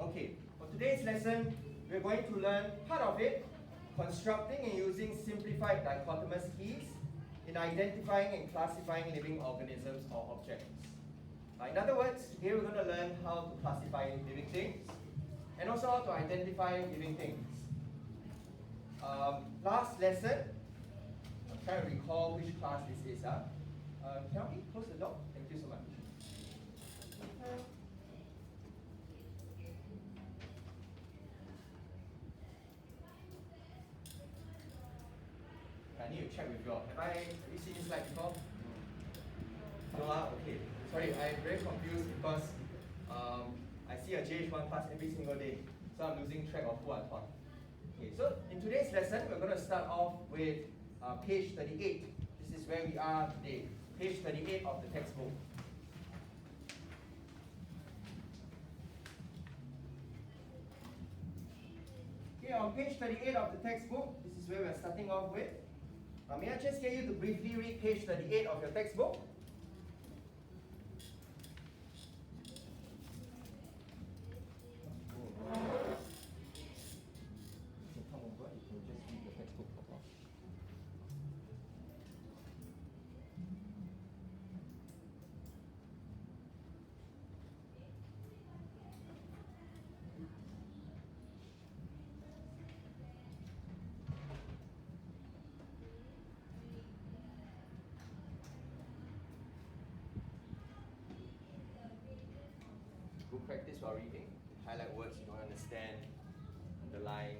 Okay, for today's lesson, we're going to learn part of it, constructing and using simplified dichotomous keys in identifying and classifying living organisms or objects. In other words, here we're going to learn how to classify living things and also how to identify living things. Last lesson, I'm trying to recall which class this is. Can we close the door? Thank you so much. I need to check with you all. Have you seen this slide before? No, okay. Sorry, I'm very confused because I see a JH1 class every single day. So I'm losing track of who I taught. Okay, so in today's lesson, we're going to start off with page 38. This is where we are today. Page 38 of the textbook. Okay, on page 38 of the textbook, this is where we're starting off with. May I just get you to briefly read page 38 of your textbook? Good practice while reading. Highlight words you don't understand, underline.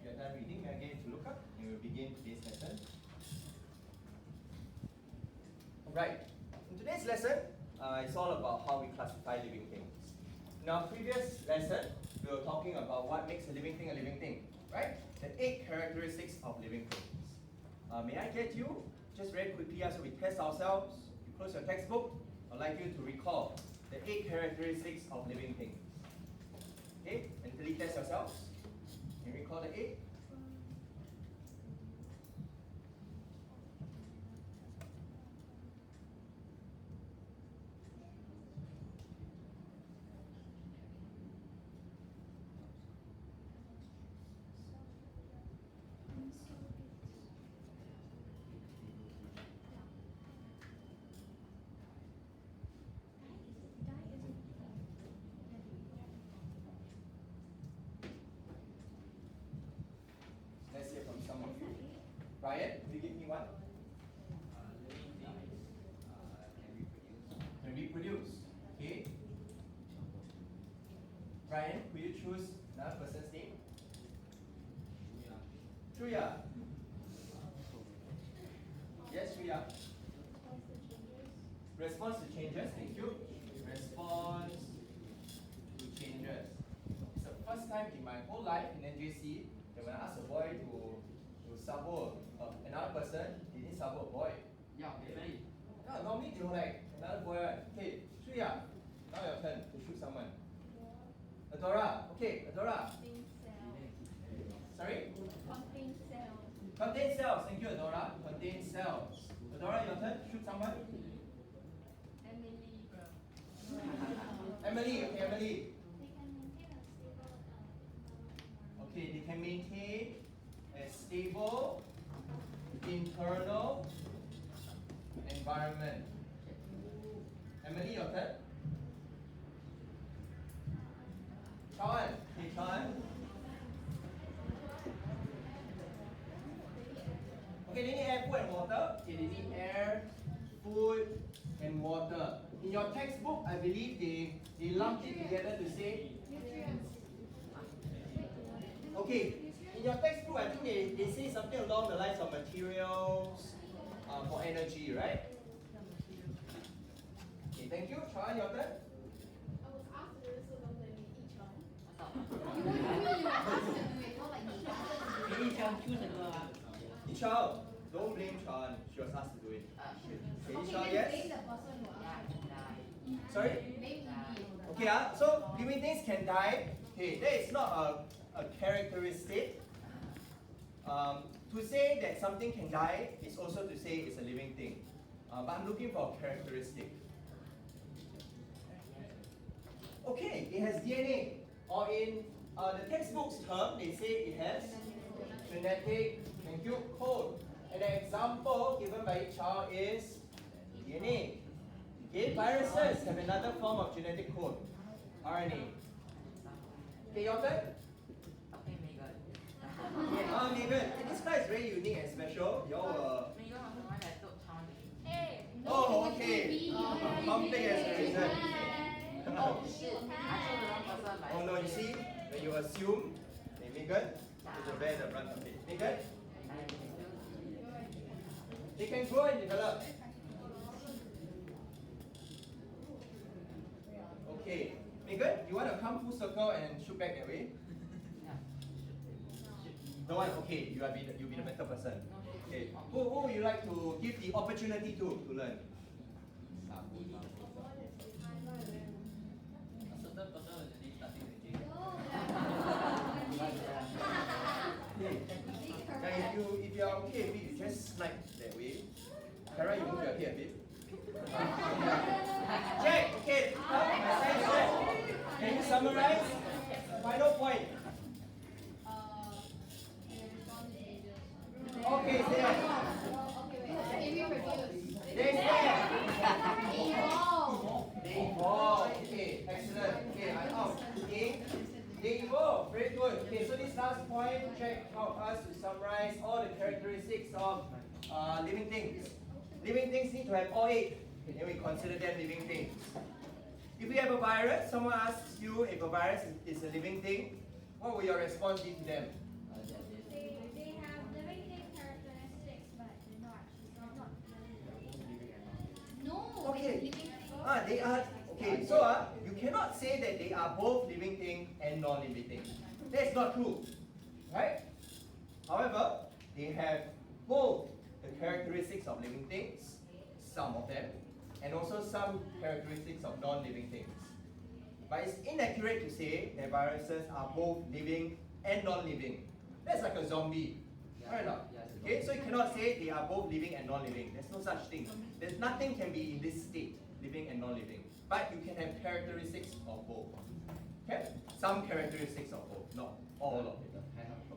You're done reading, may I get you to look up and we'll begin today's lesson. Alright, in today's lesson, it's all about how we classify living things. In our previous lesson, we were talking about what makes a living thing, right? The 8 characteristics of living things. May I get you, just very quickly as we test ourselves, you close your textbook, I'd like you to recall the 8 characteristics of living things. Okay, mentally test yourselves. Can you recall the 8? Let's hear from some of you. Ryan, will you give me one? Can reproduce. Okay. Ryan, will you choose another person's name? Truya. Yes, Truya. Response to changes. Thank you. Response to changes. It's the first time in my whole life in NJC that when I ask a boy to sabo another person, they didn't sabo a boy. Yeah, very. Yeah, normally they were like another boy, right? Okay, Shreya, now your turn to shoot someone. Adora, okay, Adora. Sorry? Contain cells. Contain cells, thank you, Adora. Contain cells. Adora, your turn, shoot someone. Okay, they can maintain a stable internal environment. Emily, your turn. Sean. Okay, Sean. Okay, they need air, food, and water. Okay, they need air, food, and water. In your textbook, I believe they lumped it together to say. Okay, in your textbook, I think they say something along the lines of materials for energy, right? Okay, thank you. Sean, your turn. I was asked to do it, so don't blame me. Each one. Yichao, don't blame Sean. She was asked to do it. Okay, Yichao, yes? Blame the person who asked. Sorry? Blame me. Okay, so living things can die. Okay, that is not a characteristic. To say that something can die is also to say it's a living thing. But I'm looking for a characteristic. Okay, it has DNA. Or in the textbook's term, they say it has genetic code. And the example given by each child is DNA. Okay, viruses have another form of genetic code, RNA. Okay, your turn? Megan, this class is very unique and special. Y'all oh, okay. Conflict as a reason. Oh no, you see, when you assume, hey, Megan, you bear the brunt of it. Megan? They can grow and develop. Okay, Megan, you want to come full circle and shoot back that way? No one? Okay, you'll be the better person. Okay, who would you like to give the opportunity to learn? If you are okay with it, you just slide that way. Kara, you move your head a bit. Jack, okay, can you summarize? Final point. Okay, stay there. They evolve. Okay, excellent. Okay, I'm out. Okay, they evolve. Very good. Okay, so this last point, check help us to summarize all the characteristics of living things. Living things need to have all 8, and then we consider them living things. If we have a virus, someone asks you if a virus is a living thing, what will your response be to them? They have living thing characteristics, but they're not No. Okay. They are okay. So you cannot say that they are both living thing and non-living thing. That's not true, right? However, they have both the characteristics of living things, some of them, and also some characteristics of non-living things. But it's inaccurate to say that viruses are both living and non-living. That's like a zombie, right or not? Okay, so you cannot say they are both living and non-living. There's no such thing. There's nothing can be in this state, living and non-living. But you can have characteristics of both. Okay, some characteristics of both, not all of it.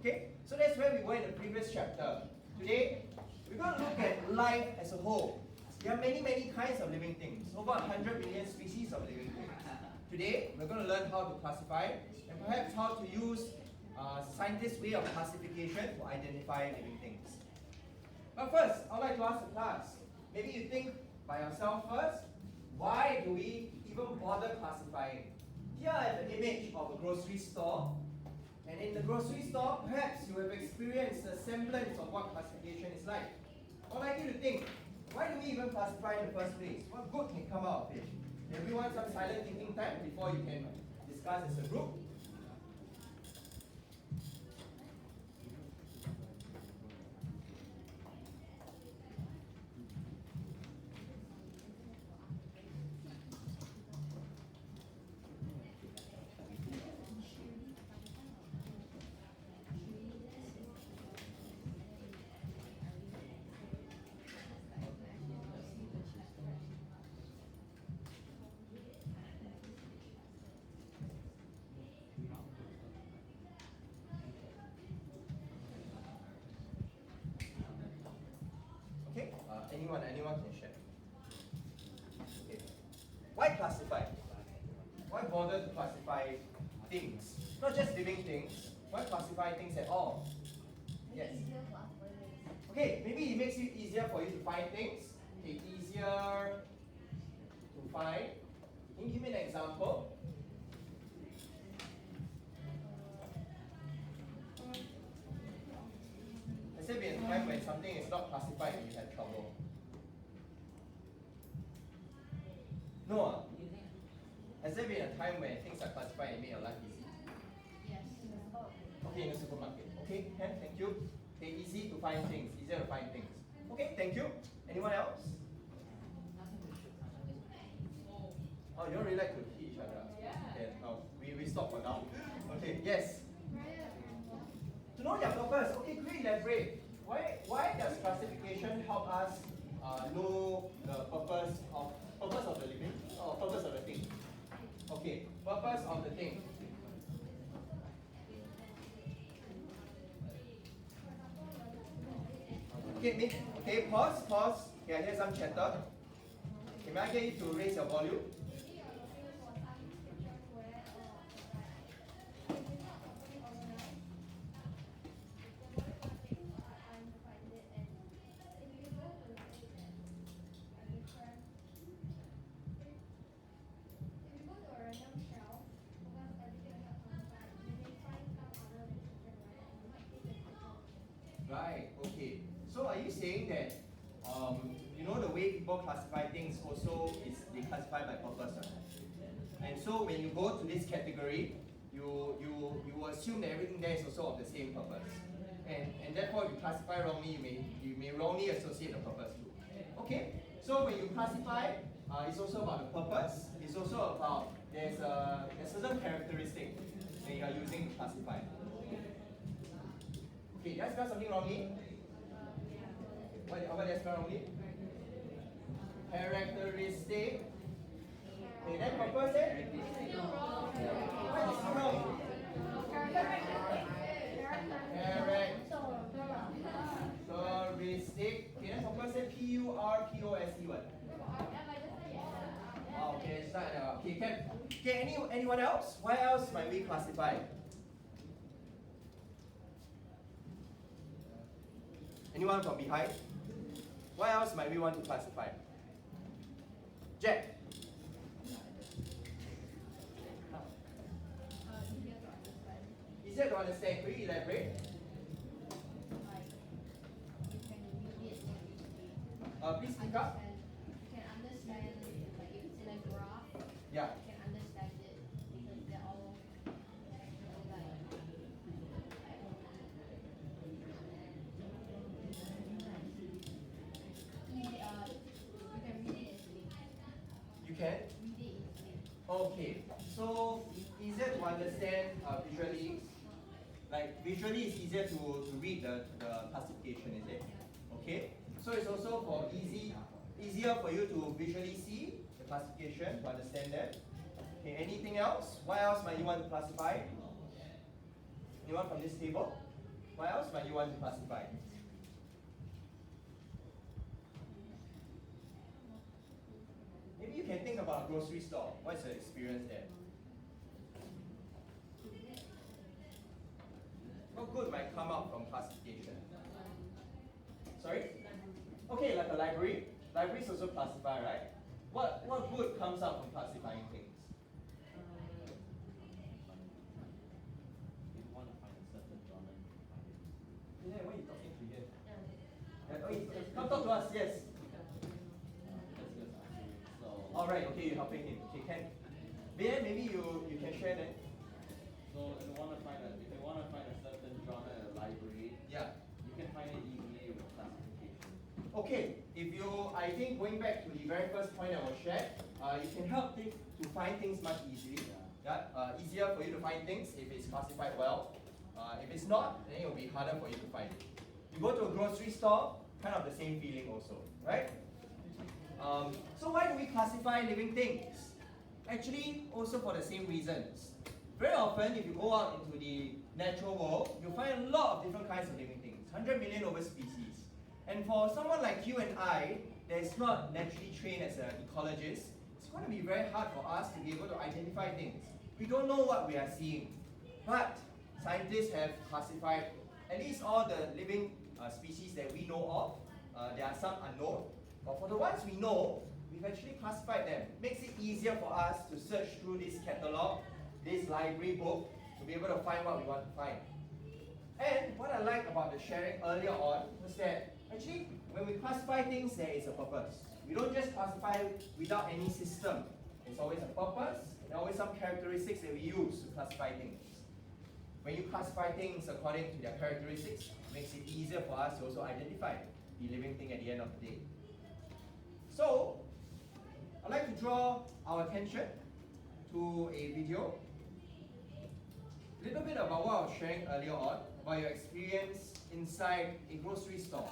Okay, so that's where we were in the previous chapter. Today, we're going to look at life as a whole. There are many, many kinds of living things, over 100 million species of living things. Today, we're going to learn how to classify and perhaps how to use scientists' way of classification to identify living things. But first, I'd like to ask the class, maybe you think by yourself first, why do we even bother classifying? Here I have an image of a grocery store, and in the grocery store, perhaps you have experienced a semblance of what classification is like. I'd like you to think, why do we even classify in the first place? What good can come out of it? Everyone some silent thinking time before you can discuss as a group. Anyone can share. Okay. Why classify? Why bother to classify things? Not just living things. Why classify things at all? Yes. Okay, maybe it makes it easier for you to find things. Okay, easier to find. Can you give me an example? Has there been a time when something is not classified and you had trouble? No. Has there been a time when things are classified and made your life easy? Yes. Okay, in the supermarket. Okay, thank you. Okay, easy to find things, easier to find things. Okay, thank you. Anyone else? Oh, you don't really like to hit each other. Okay, no, we stop for now. Okay, yes. To know their purpose. Okay, great, elaborate. Why does classification help us know the purpose of the living or purpose of the thing? Okay, purpose of the thing. Okay, pause. Okay, I hear some chatter. Okay, may I get you to raise your volume? Right, okay. So are you saying that you know the way people classify things also is they classify by purpose, right? And so when you go to this category, you assume that everything there is also of the same purpose. And therefore if you classify wrongly, you may wrongly associate the purpose too. Okay? So when you classify, it's also about the purpose, it's also about there's a certain characteristic that you are using to classify. Okay, did I spell something wrongly? What did I spell wrongly? Characteristic. Okay, then purpose eh? What is wrong? Characteristic. Okay, then purpose eh? P-U-R-P-O-S-E what? Oh, okay, it's not okay, can. Okay, anyone else? Why else might we classify? Anyone from behind? Why else might we want to classify? Jack. Easier to understand. Could you elaborate? Please speak up. You can understand, like if it's in a graph, Yeah. you can understand it because they're all like easy. You can read it easily. You can? Read it easily. Okay. So easier to understand visually. Like visually it's easier to read the classification, is it? Okay. So it's also for easier for you to visually see the classification, to understand that. Okay, anything else? Why else might you want to classify? Anyone from this table? Why else might you want to classify? Maybe you can think about a grocery store. What's your experience there? What good might come out from classification? Sorry? Okay, like a library. Libraries also classify, right? What good comes out from classifying things? If you want to find a certain genre, you can find it. Yeah, what are you talking to here? Yeah, come talk to us, yes. That's just answering. So, Alright, okay, you're helping him. Okay, can. Ben, maybe you can share then. so if you want to find a certain genre in a library, Yeah. you can find it easily with classification. Okay, I think going back to the very first point that was shared, you can help to find things much easily. Yeah, easier for you to find things if it's classified well. If it's not, then it will be harder for you to find it. You go to a grocery store, kind of the same feeling also, right? So why do we classify living things? Actually, also for the same reasons. Very often, if you go out into the natural world, you'll find a lot of different kinds of living things, 100 million over species. And for someone like you and I, that is not naturally trained as an ecologist, it's going to be very hard for us to be able to identify things. We don't know what we are seeing. But scientists have classified at least all the living species that we know of. There are some unknown. But for the ones we know, we've actually classified them. Makes it easier for us to search through this catalog, this library book, to be able to find what we want to find. And what I like about the sharing earlier on was that actually when we classify things, there is a purpose. We don't just classify without any system. There's always a purpose, and always some characteristics that we use to classify things. When you classify things according to their characteristics, it makes it easier for us to also identify the living thing at the end of the day. So, I'd like to draw our attention to a video. A little bit about what I was sharing earlier on, about your experience inside a grocery store.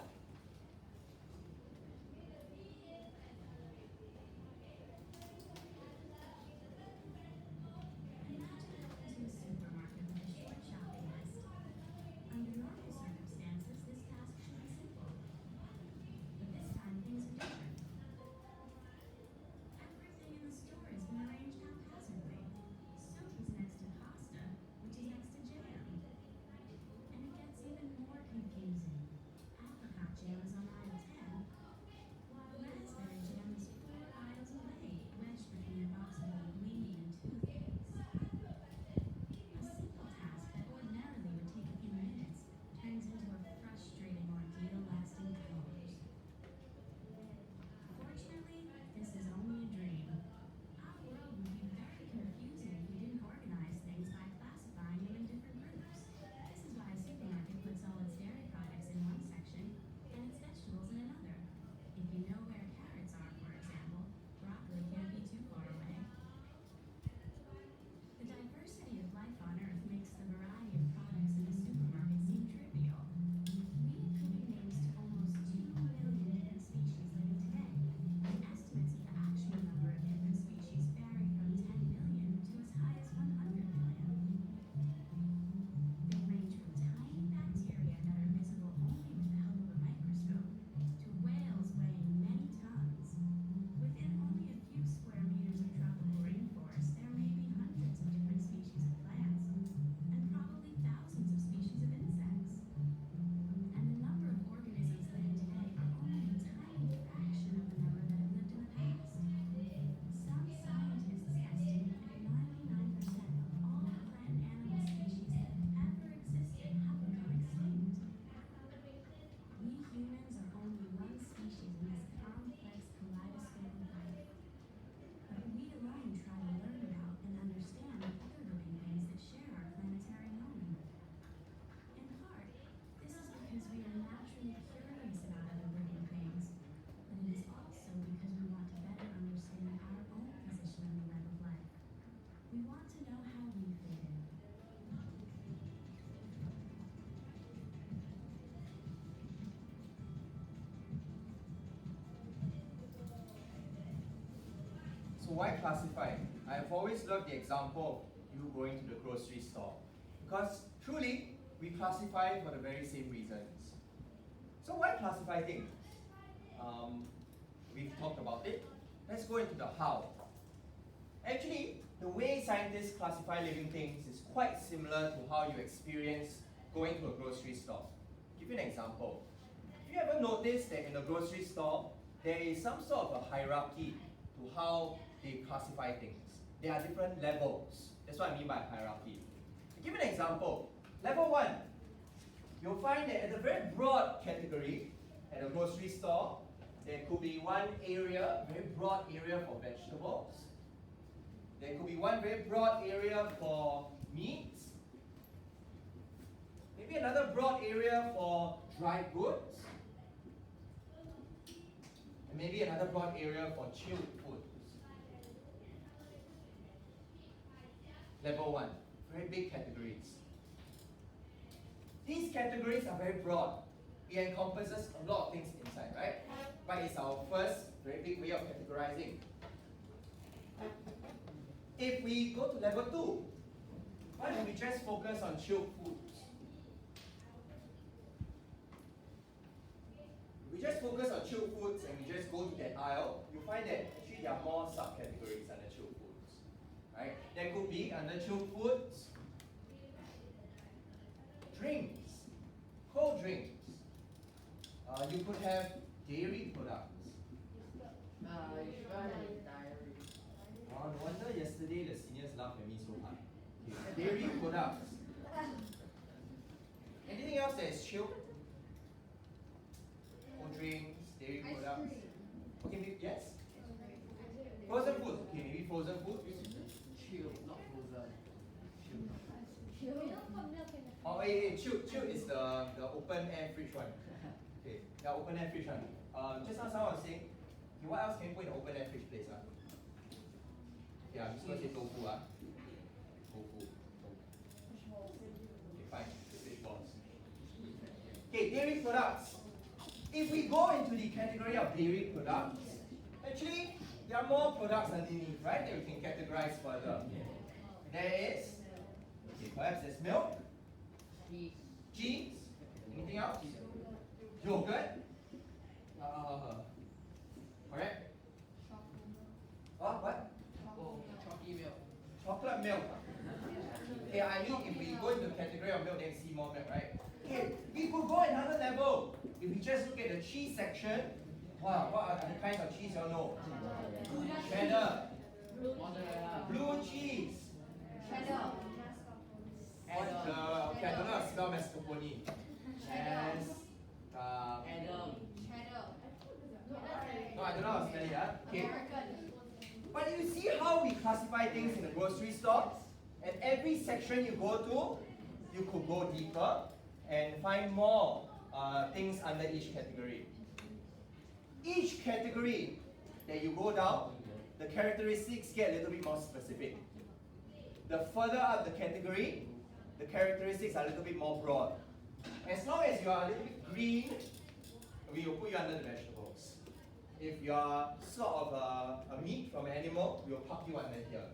So why classify? I've always loved the example of you going to the grocery store. Because truly, we classify for the very same reasons. So why classify things? We've talked about it. Let's go into the how. Actually, the way scientists classify living things is quite similar to how you experience going to a grocery store. Give you an example. Have you ever noticed that in a grocery store, there is some sort of a hierarchy to how they classify things? There are different levels. That's what I mean by hierarchy. To give you an example, level 1, you'll find that at the very broad category, at a grocery store, there could be one area, very broad area for vegetables. There could be one very broad area for meats. Maybe another broad area for dry goods. And maybe another broad area for chilled foods. Level 1, very big categories. These categories are very broad. It encompasses a lot of things inside, right? But it's our first very big way of categorizing. If we go to level 2, why don't we just focus on chilled foods? just focus on chilled foods and we just go to that aisle, you find that actually there are more subcategories under chilled foods. Right? There could be under chilled foods, drinks, cold drinks. You could have dairy products. Oh, no wonder yesterday the seniors laughed at me so hard. Okay, dairy products. Anything else that is chilled? Cold drinks, dairy products. Okay, maybe, yes? Frozen food. Okay, maybe frozen food. Chill, not frozen. You don't put milk in the Oh, chilled is the open air fridge one. Okay, the open air fridge one. Just now someone was saying, okay, what else can you put in the open air fridge place? Yeah, I'm just going to say tofu. Tofu. Okay, fine. Fish balls. Okay, dairy products. If we go into the category of dairy products, actually, there are more products underneath, right, that we can categorize further. There is, okay, perhaps there's milk, cheese, anything else? Yogurt, correct? What? Chocolate milk. Okay, I mean, if we go into the category of milk, then see more milk, right? Okay, we could go another level. If we just look at the cheese section, wow, what are the kinds of cheese you all know? Cheddar, blue cheese, and okay, I don't know how to spell mascarpone. No, I don't know how to spell it. Okay. But you see how we classify things in the grocery store? At every section you go to, you could go deeper and find more things under each category. Each category that you go down, the characteristics get a little bit more specific. The further up the category, the characteristics are a little bit more broad. As long as you are a little bit green, we will put you under the vegetables. If you are sort of a meat from an animal, we will park you under here.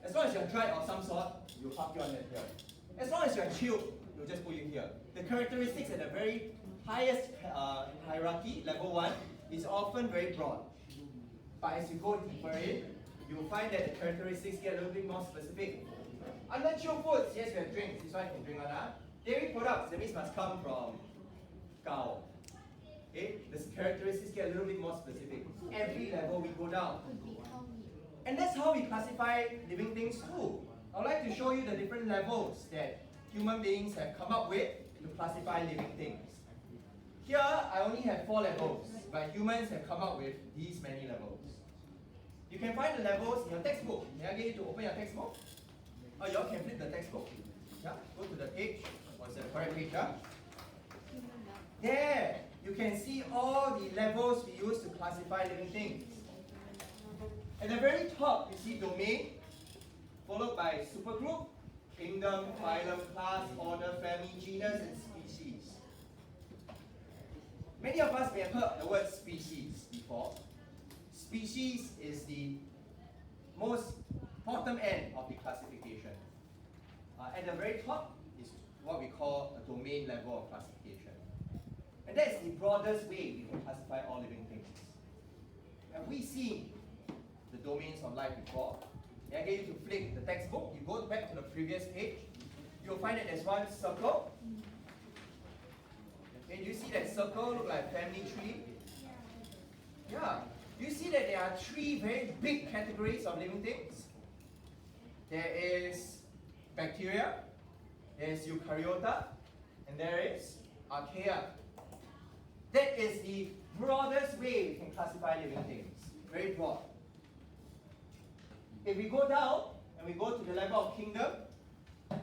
As long as you are dried of some sort, we will park you under here. As long as you are chilled, we will just put you here. The characteristics at the very highest hierarchy, level 1, is often very broad. But as you go deeper in, you will find that the characteristics get a little bit more specific. Under chilled foods, yes, we have drinks. This one you can drink on. Dairy products, that means must come from cow. Okay, the characteristics get a little bit more specific. Every level we go down. And that's how we classify living things too. I would like to show you the different levels that human beings have come up with to classify living things. Here, I only have 4 levels, but humans have come up with these many levels. You can find the levels in your textbook. May I get you to open your textbook? Oh, you all can flip the textbook. Yeah, go to the page. What's the correct page? Yeah? There, you can see all the levels we use to classify living things. At the very top, you see domain, followed by supergroup, kingdom, phylum, class, order, family, genus, and species. Many of us may have heard the word species before. Species is the most bottom end of the classification. At the very top is what we call a domain level of classification. And that is the broadest way we can classify all living things. Have we seen the domains of life before? I get you to flick the textbook, you go back to the previous page, you'll find that there's one circle. Okay, do you see that circle look like a family tree? Yeah. Do you see that there are 3 very big categories of living things? There is bacteria, there is eukaryota, and there is archaea. That is the broadest way we can classify living things. Very broad. If we go down and we go to the level of kingdom,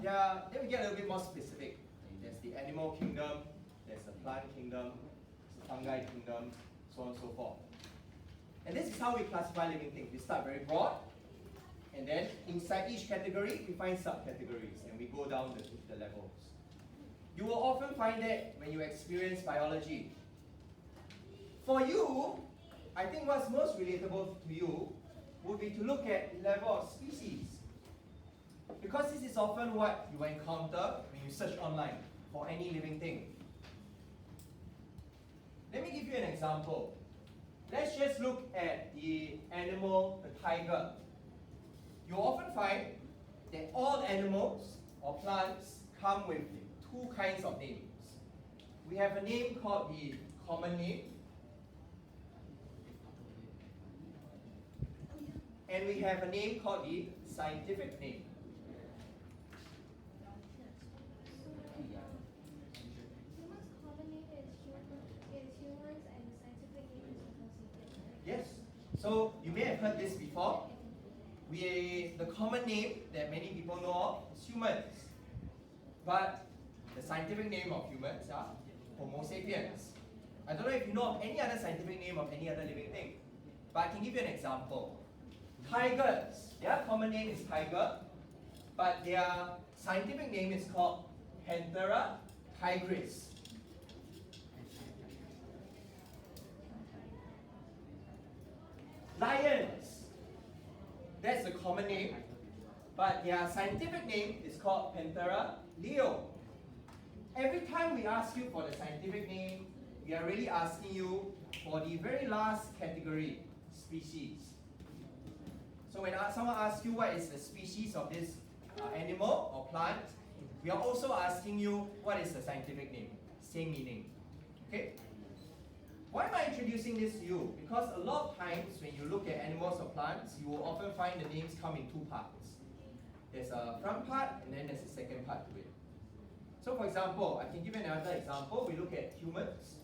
then we get a little bit more specific. There's the animal kingdom, there's the plant kingdom, there's the fungi kingdom, so on and so forth. And this is how we classify living things. We start very broad, and then inside each category, we find subcategories, and we go down the levels. You will often find that when you experience biology. For you, I think what's most relatable to you would be to look at the level of species. Because this is often what you encounter when you search online for any living thing. Let me give give you an example. Let's just look at the animal, the tiger. You often find that all animals or plants come with two kinds of names. We have a name called the common name, and we have a name called the scientific name. Humans' common name is humans and the scientific name is Homo sapiens. Yes. So you may have heard this before. The common name that many people know of is humans. But the scientific name of humans are Homo sapiens. I don't know if you know of any other scientific name of any other living thing, but I can give you an example. Tigers, their common name is tiger, but their scientific name is called Panthera tigris. Lions, that's the common name, but their scientific name is called Panthera leo. Every time we ask you for the scientific name, we are really asking you for the very last category, species. So when someone asks you what is the species of this animal or plant, we are also asking you what is the scientific name. Same meaning. Okay? Why am I introducing this to you? Because a lot of times when you look at animals or plants, you will often find the names come in two parts. There's a front part and then there's a second part to it. So for example, I can give you another example. We look at humans.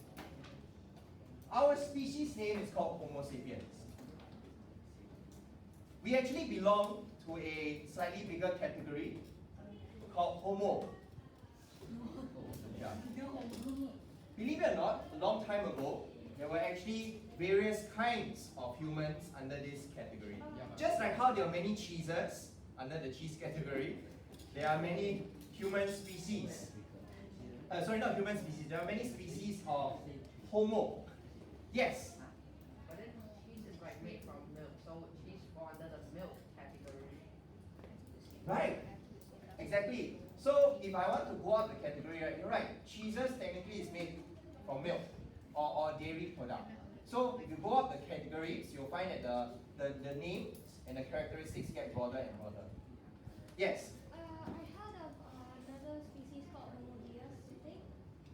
Our species name is called Homo sapiens. We actually belong to a slightly bigger category called Homo. Yeah. Believe it or not, a long time ago, there were actually various kinds of humans under this category. Just like how there are many cheeses under the cheese category, there are many human species. Sorry, not human species, there are many species of Homo. Yes? But then cheese is like made from milk, so cheese fall under the milk category. Right. Exactly. So if I want to go up the category, right, you're right. Cheeses technically is made from milk or dairy product. So if you go up the categories, you'll find that the names and the characteristics get broader and broader. Yes? I heard of another species called Homo deus, you think?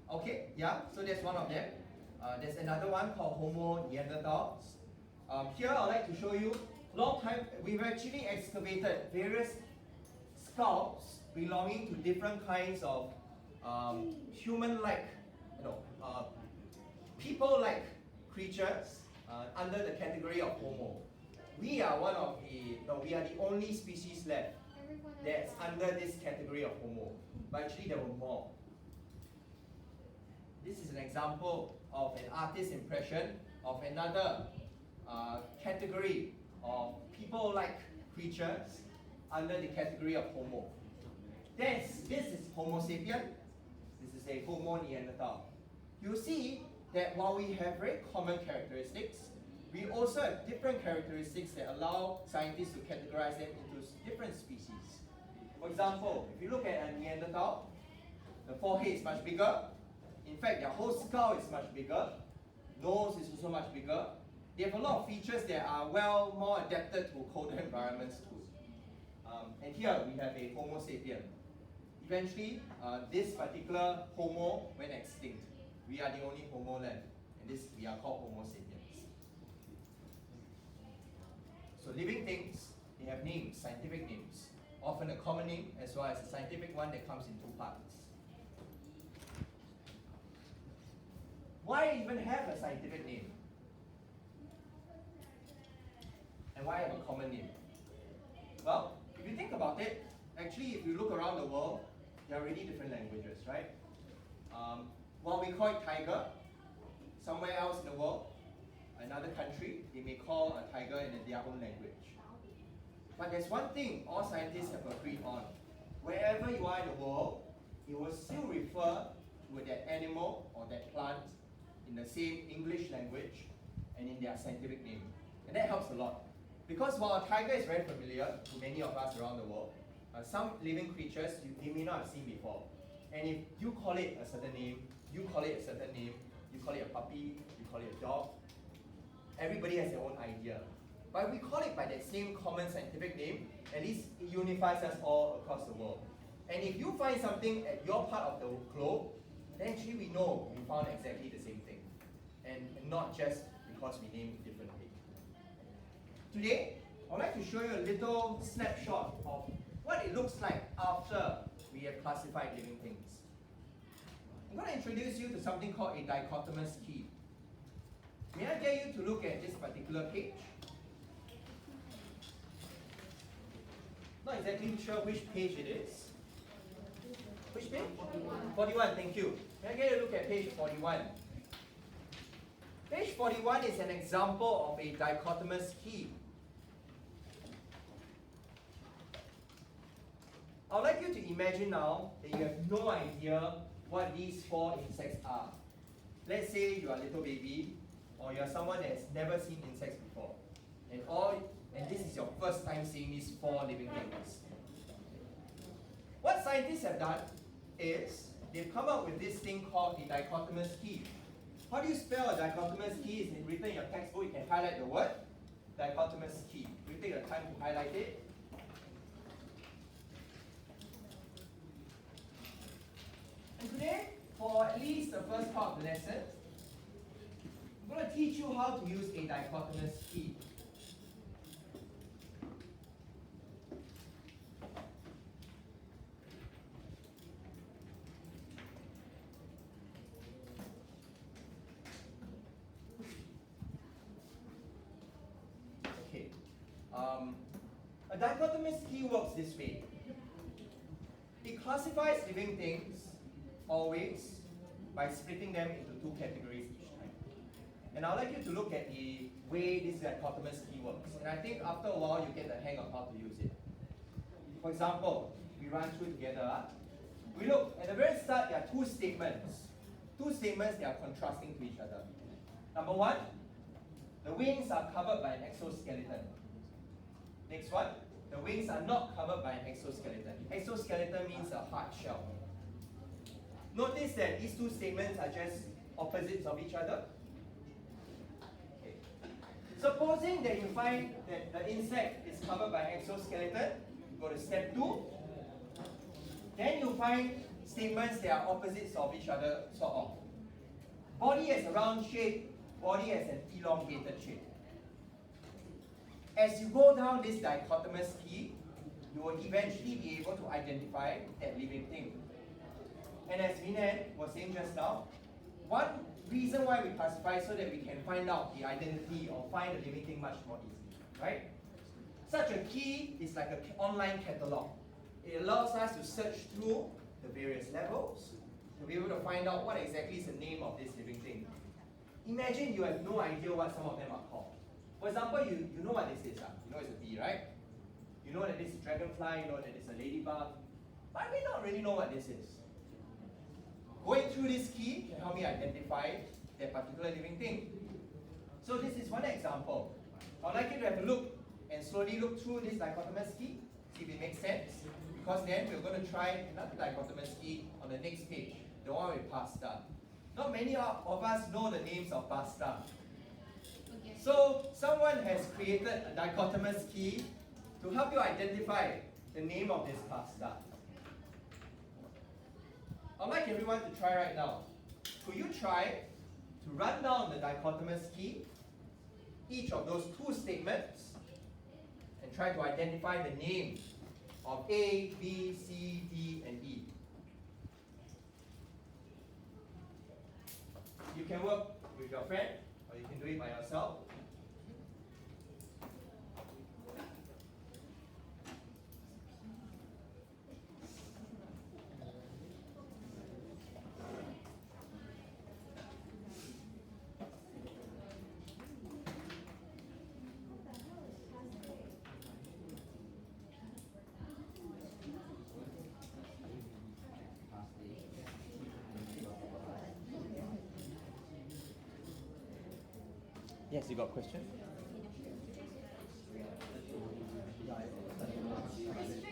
Okay, yeah, so that's one of them. There's another one called Homo neanderthals. Here I'd like to show you, long time, we've actually excavated various skulls belonging to different kinds of human-like, people-like creatures under the category of Homo. We are we are the only species left Everyone else that's is- under this category of Homo. But actually there were more. This is an example of an artist's impression of another category of people-like creatures under the category of Homo. This is Homo sapien. This is a Homo neanderthal. You see that while we have very common characteristics, we also have different characteristics that allow scientists to categorize them into different species. For example, if you look at a Neanderthal, the forehead is much bigger. In fact, their whole skull is much bigger. Nose is also much bigger. They have a lot of features that are more adapted to colder environments too. And here we have a Homo sapien. Eventually, this particular Homo went extinct. We are the only Homo left, and we are called Homo sapiens. So living things, they have names, scientific names. Often a common name as well as a scientific one that comes in two parts. Why even have a scientific name? And why have a common name? Well, if you think about it, actually if you look around the world, there are really different languages, right? While we call it tiger, somewhere else in the world, another country, they may call a tiger in their own language. But there's one thing all scientists have agreed on. Wherever you are in the world, it will still refer to that animal or that plant in the same English language and in their scientific name. And that helps a lot. Because while a tiger is very familiar to many of us around the world, some living creatures they may not have seen before. And if you call it a certain name, you call it a certain name, you call it a puppy, you call it a dog. Everybody has their own idea. But we call it by that same common scientific name, at least it unifies us all across the world. And if you find something at your part of the globe, then actually we know you found exactly the same thing. And not just because we named it differently. Today, I'd like to show you a little snapshot of what it looks like after we have classified living things. I'm going to introduce you to something called a dichotomous key. May I get you to look at this particular page? Not exactly sure which page it is. Which page? 41, thank you. May I get you to look at page 41? Page 41 is an example of a dichotomous key. I would like you to imagine now that you have no idea what these four insects are. Let's say you are a little baby, or you are someone that has never seen insects before. And this is your first time seeing these four living things. What scientists have done is they've come up with this thing called a dichotomous key. How do you spell a dichotomous key? Is it written in your textbook? You can highlight the word dichotomous key. We take the time to highlight it. And today, for at least the first part of the lesson, I'm going to teach you how to use a dichotomous key. Okay. A dichotomous key works this way. It classifies living things always by splitting them into two categories each time. And I'd like you to look at the way this dichotomous key works. And I think after a while you get the hang of how to use it. For example, we run through together. We look at the very start, there are two statements. Two statements that are contrasting to each other. Number one, the wings are covered by an exoskeleton. Next one, the wings are not covered by an exoskeleton. Exoskeleton means a hard shell. Notice that these two statements are just opposites of each other. Okay. Supposing that you find that the insect is covered by an exoskeleton, go to step 2. Then you find statements that are opposites of each other, sort of. Body has a round shape, body has an elongated shape. As you go down this dichotomous key, you will eventually be able to identify that living thing. And as Vinan was saying just now, one reason why we classify is so that we can find out the identity or find the living thing much more easily, right? Such a key is like an online catalog. It allows us to search through the various levels to be able to find out what exactly is the name of this living thing. Imagine you have no idea what some of them are called. For example, you know what this is. You know it's a bee, right? You know that this is a dragonfly, you know that it's a ladybug. But I may not really know what this is. Going through this key can help me identify that particular living thing. So this is one example. I'd like you to have a look and slowly look through this dichotomous key, see if it makes sense. Because then we're going to try another dichotomous key on the next page, the one with pasta. Not many of us know the names of pasta. So someone has created a dichotomous key to help you identify the name of this pasta. I'd like everyone to try right now. Could you try to run down the dichotomous key, each of those two statements, and try to identify the name of A, B, C, D, and E? You can work with your friend, or you can do it by yourself. Yes, you got a question?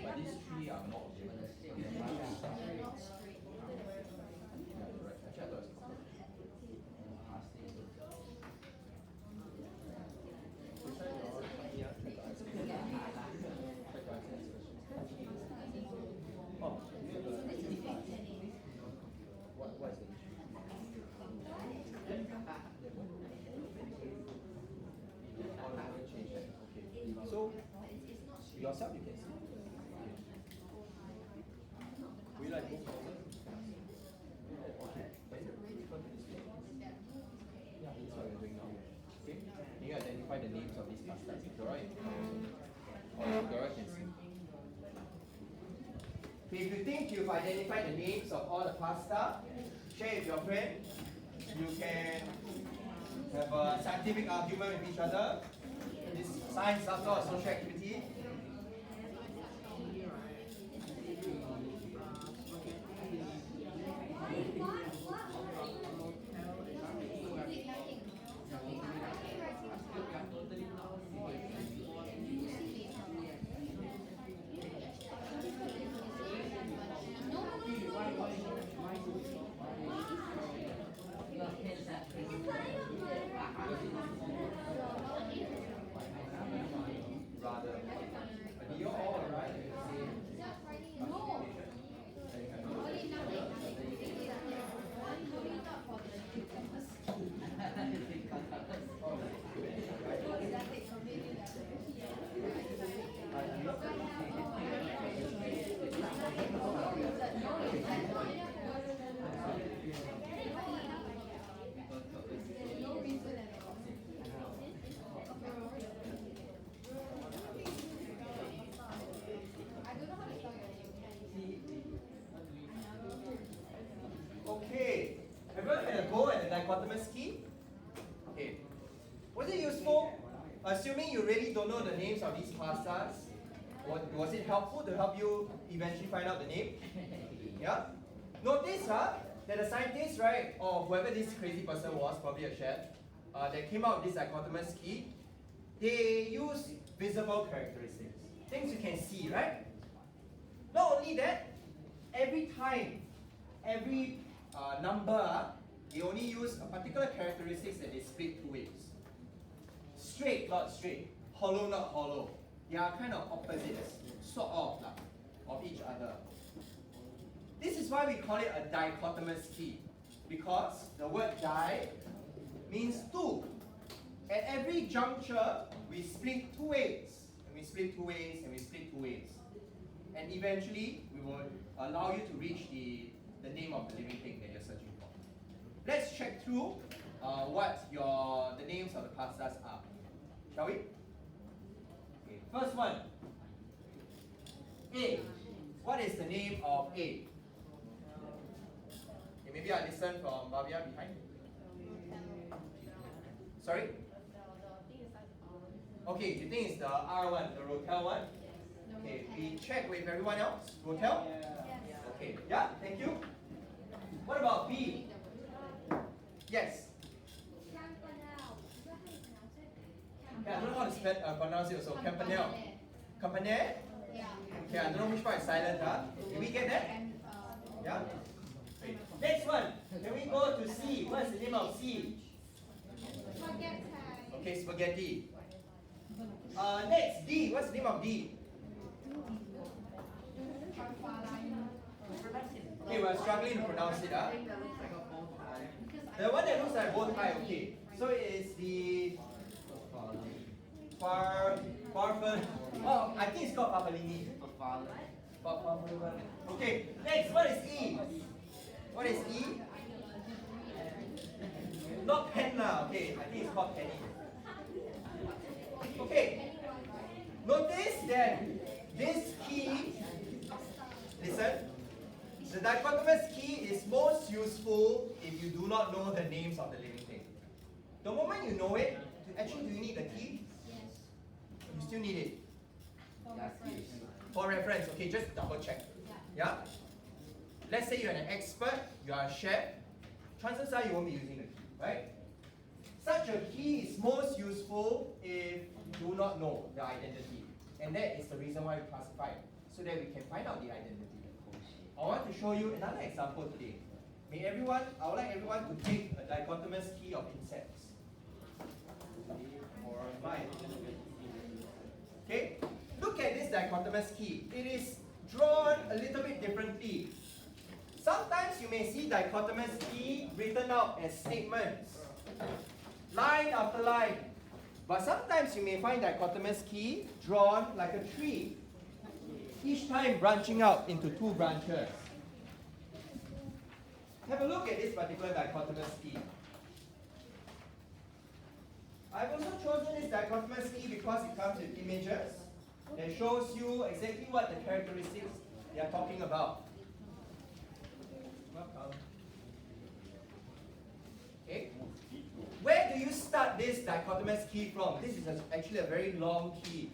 But these three are not What is the issue? How do I change that? Okay. So yourself you can see. Would you like to move closer? Okay. Can you refer to this page? Yeah, that's what we're doing now. Okay. Can you identify the names of these pastas? Alright. Alright, can see. Okay, if you think you've identified the names of all the pasta, share with your friend. You can have a scientific argument with each other. This science after all, social activity. Rather, but you're all right. Okay, everyone had a go at the dichotomous key? Okay, was it useful? Assuming you really don't know the names of these pastas, was it helpful to help you eventually find out the name? Yeah? Notice that the scientist, right, or whoever this crazy person was, probably a chef, that came out with this dichotomous key, they use visible characteristics. Things you can see, right? Not only that, every time, every number, they only use a particular characteristics that they split two ways. Straight, not straight. Hollow, not hollow. They are kind of opposites, sort of each other. This is why we call it a dichotomous key, because the word di means two. At every juncture, we split two ways, and we split two ways, and we split two ways. And eventually, we will allow you to reach the name of the living thing that you're searching for. Let's check through what the names of the pastas are. Shall we? Okay, first one. A. What is the name of A? Okay, maybe I listen from Bhavya behind. Sorry? Okay, you think it's the R one, the Rotel one? Okay, we check with everyone else. Rotel? Okay, yeah, thank you. What about B? Yes. Yeah, I don't know how to pronounce it also. Campanelle. Campanelle? Okay, I don't know which part is silent. Did we get that? Yeah? Okay. Next one. Can we go to C? What's the name of C? Okay, spaghetti. Next, D. What's the name of D? Okay, we're struggling to pronounce it. The one that looks like bow tie, okay. So it is the oh, I think it's called Farfallini. Okay, next, what is E? What is E? Not penna, okay, I think it's called penny. Okay, notice that this key, listen, the dichotomous key is most useful if you do not know the names of the living thing. The moment you know it, actually do you need the key? You still need it. For reference, okay, just double check. Yeah? Let's say you're an expert, you are a chef, chances are you won't be using the key, right? Such a key is most useful if you do not know the identity. And that is the reason why we classify it, so that we can find out the identity. I want to show you another example today. I would like everyone to take a dichotomous key of insects. Or mine. Okay? Look at this dichotomous key. It is drawn a little bit differently. Sometimes you may see dichotomous key written out as statements, line after line. But sometimes you may find dichotomous key drawn like a tree, each time branching out into two branches. Have a look at this particular dichotomous key. I've also chosen this dichotomous key because it comes with images that shows you exactly what the characteristics they are talking about. Welcome. Okay. Where do you start this dichotomous key from? This is actually a very long key.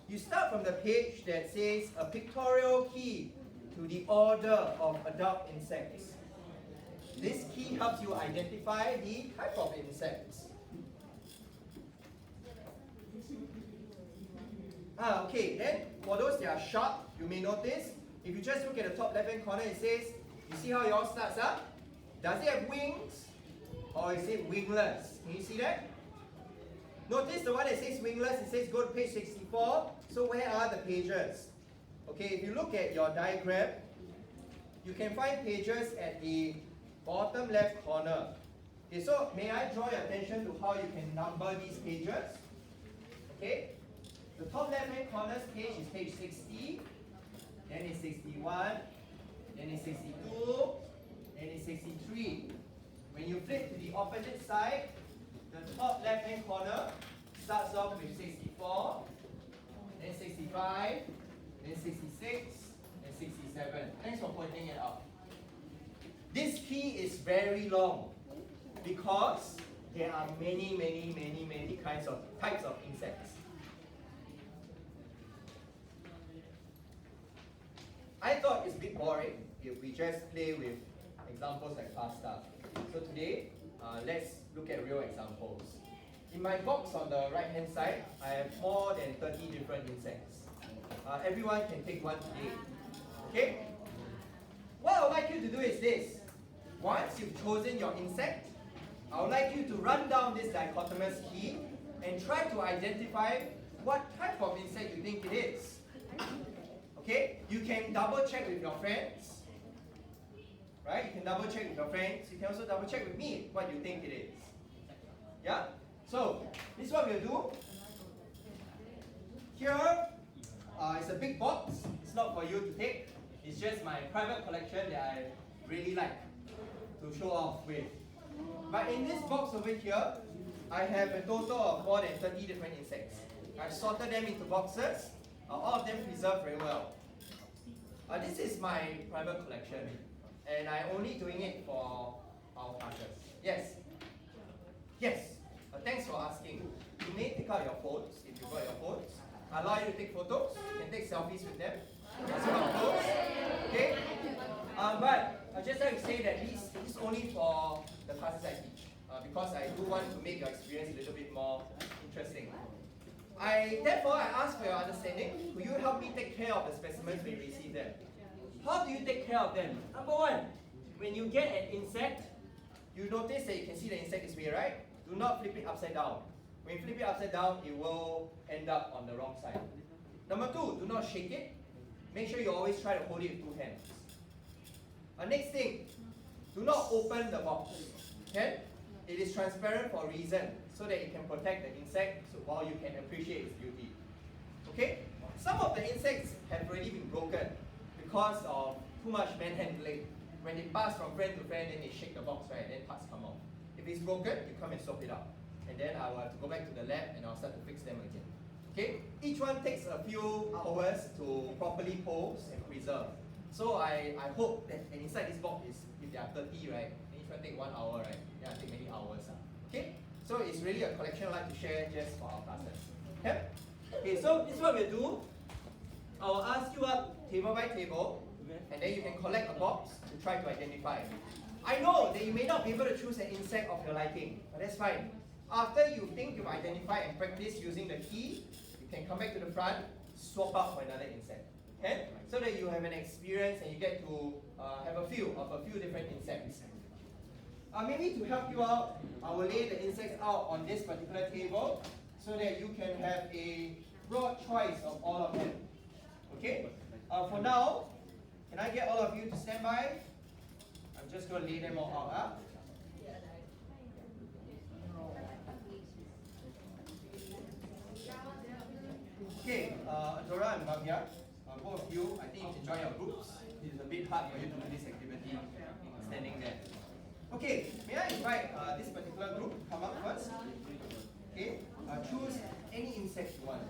You start from the page that says a pictorial key to the order of adult insects. This key helps you identify the type of insects. Okay, then for those that are sharp, you may notice, if you just look at the top left hand corner, it says, you see how yours starts up? Does it have wings? Or is it wingless? Can you see that? Notice the one that says wingless, it says go to page 64. So where are the pages? Okay, if you look at your diagram, you can find pages at the bottom left corner. Okay, so may I draw your attention to how you can number these pages? Okay, the top left hand corner's page is page 60, then it's 61, then it's 62, then it's 63. When you flip to the opposite side, the top left hand corner starts off with 64, then 65, then 66, then 67. Thanks for pointing it out. This key is very long because there are many types of insects. I thought it's a bit boring if we just play with examples like past stuff. So today, let's look at real examples. In my box on the right hand side, I have more than 30 different insects. Everyone can take one today. Okay? What I would like you to do is this. Once you've chosen your insect, I would like you to run down this dichotomous key and try to identify what type of insect you think it is. Okay? You can double check with your friends. Right? You can double check with your friends. You can also double check with me what you think it is. Yeah? So, this is what we'll do. Here is a big box. It's not for you to take. It's just my private collection that I really like to show off with. But in this box over here, I have a total of more than 30 different insects. I've sorted them into boxes. All of them preserved very well. This is my private collection. And I'm only doing it for our classes. Yes? Yes. Thanks for asking. You may take out your phones, if you've got your phones. Allow you to take photos. You can take selfies with them. That's about those. Okay? But I just like to say that this is only for the classes I teach. Because I do want to make your experience a little bit more interesting. Therefore, I ask for your understanding. Will you help me take care of the specimens when you receive them? How do you take care of them? Number one, when you get an insect, you notice that you can see the insect this way, right? Do not flip it upside down. When you flip it upside down, it will end up on the wrong side. Number two, do not shake it. Make sure you always try to hold it with two hands. Next thing, do not open the box. Okay? It is transparent for a reason, so that it can protect the insect while you can appreciate its beauty. Okay? Some of the insects have already been broken because of too much manhandling. When they pass from friend to friend, then they shake the box, right? And then parts come off. If it's broken, you come and swap it out. And then I will have to go back to the lab and I'll start to fix them again. Okay? Each one takes a few hours to properly pose and preserve. So I hope that inside this box is, if there are 30, right? Then each one take 1 hour, right? Yeah, take many hours. Okay? So it's really a collection I'd like to share just for our classes. Okay? Okay, so this is what we'll do. I will ask you up table by table, and then you can collect a box to try to identify. I know that you may not be able to choose an insect of your liking, but that's fine. After you think you've identified and practiced using the key, you can come back to the front, swap out for another insect. Okay? So that you have an experience and you get to have a feel of a few different insects. Maybe to help you out, I will lay the insects out on this particular table so that you can have a broad choice of all of them. Okay? For now, can I get all of you to stand by? just going to lay them all out. Okay, Adora and Bhavya, both of you, I think you can join your groups. It's a bit hard for you to do this activity standing there. Okay, may I invite this particular group to come up first? Okay, choose any insect you want.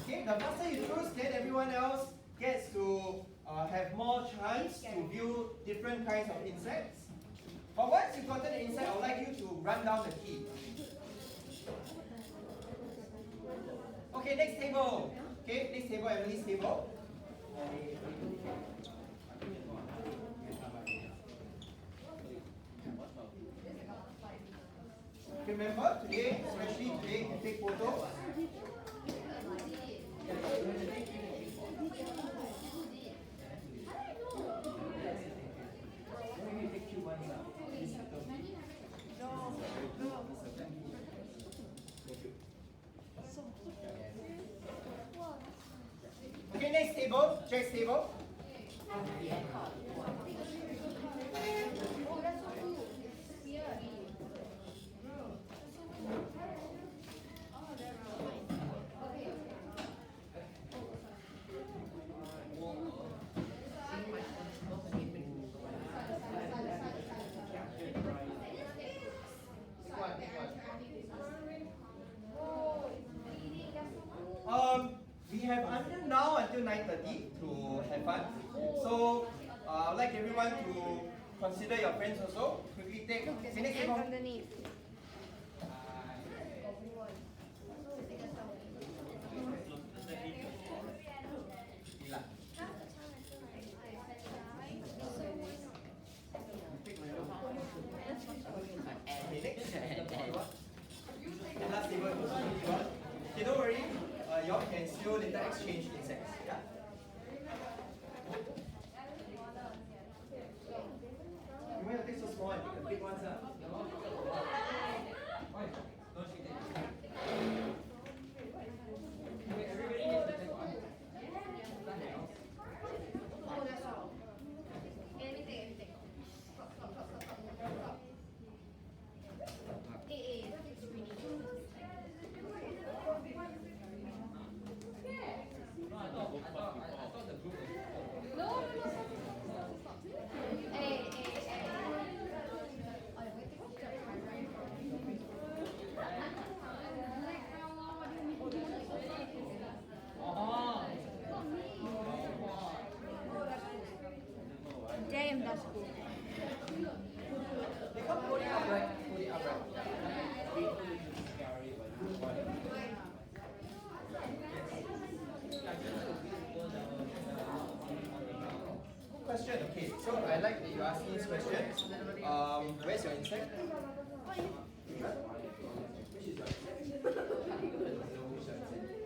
Okay, the faster you choose, then everyone else gets to have more chance to view different kinds of insects. But once you've gotten the insect, I would like you to run down the key. Okay, next table. Okay, next table, Emily's table. Remember, today, especially today, you can take photos. Okay, next table, Jack's table. We have until now until 9:30 to have fun. So I'd like everyone to consider your friends also. Quickly take. Okay, next table. Underneath. Last table. Okay, don't worry. Y'all can still later exchange insects. Yeah. You might take so small and pick the big ones up. Damn, that's cool. They come hold it upright. Hold it upright. Good question. Okay, so I like that you asked me this question. Where's your insect? Which is your insect?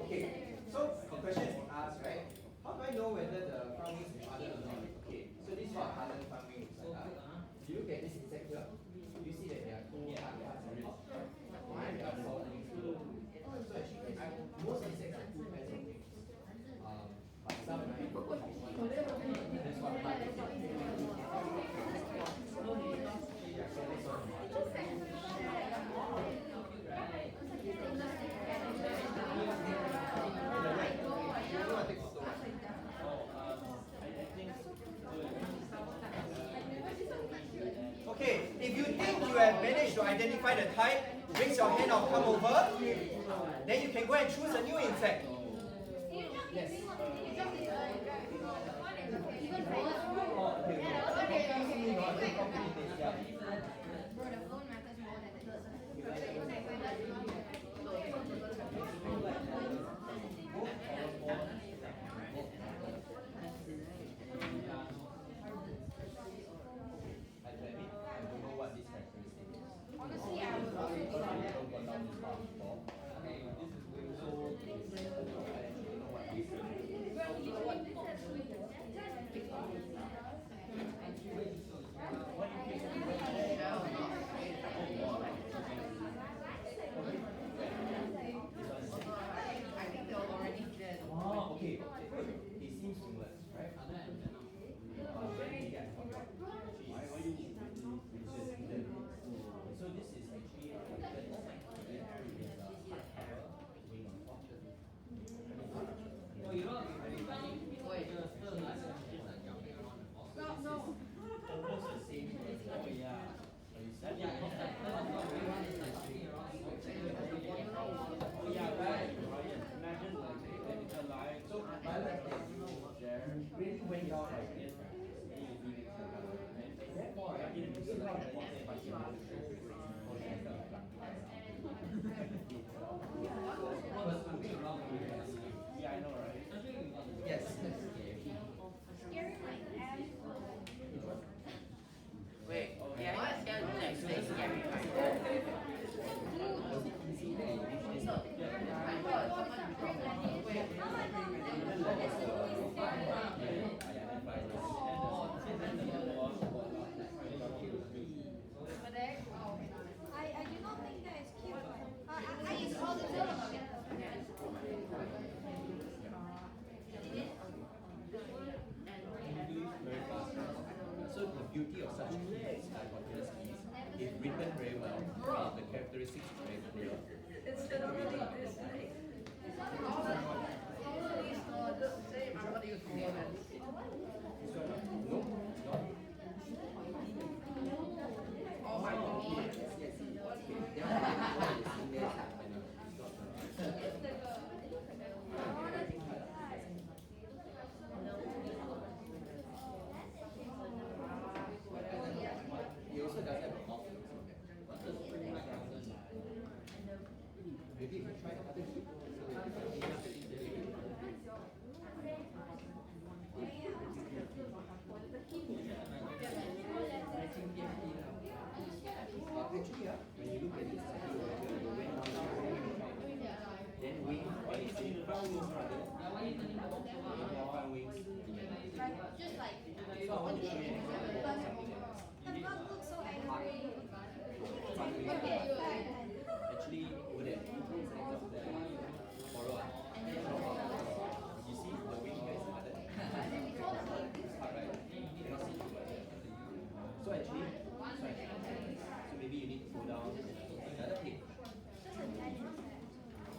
Okay, so the question is asked, right? How do I know whether the front wings is hardened or not? Okay, so this is what hardened front wings looks like. If you look at this insect here, you see that there are two hard parts on it. And there are soft wings below. So actually, most insects have two pairs of wings. But some right, that's what hard is. Okay, if you think you have managed to identify the type, raise your hand or come over. Then you can go and choose a new insect. Yes. Oh, Yeah, I know, right? Yes. Scary mind. Wait, yeah, what? Say scary right? I do not think that is cute. I installed it. So the beauty of such keys, continuous keys, if written very well, the characteristics is very clear. Instead of reading this thing. Same, I'm gonna use comments. No, no. Oh my God. He also doesn't have a mouth. Maybe if you try the other key. Actually, when you look at this, then wing, when you see front wings rather, front wings. Just like. So I want to show you an example of something that The mouth looks so angry. front wing. Actually, over there, it's an example that borrow. You see the wing here is harder. It's hard, right? You cannot see through it. So actually, so maybe you need to go down another page.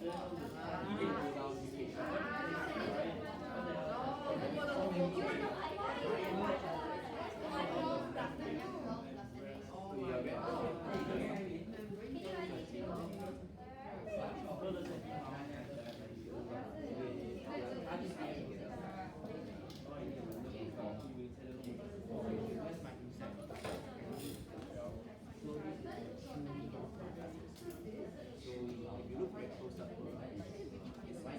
You need to go down this page. So you are where? So if you look very close up, it's fine.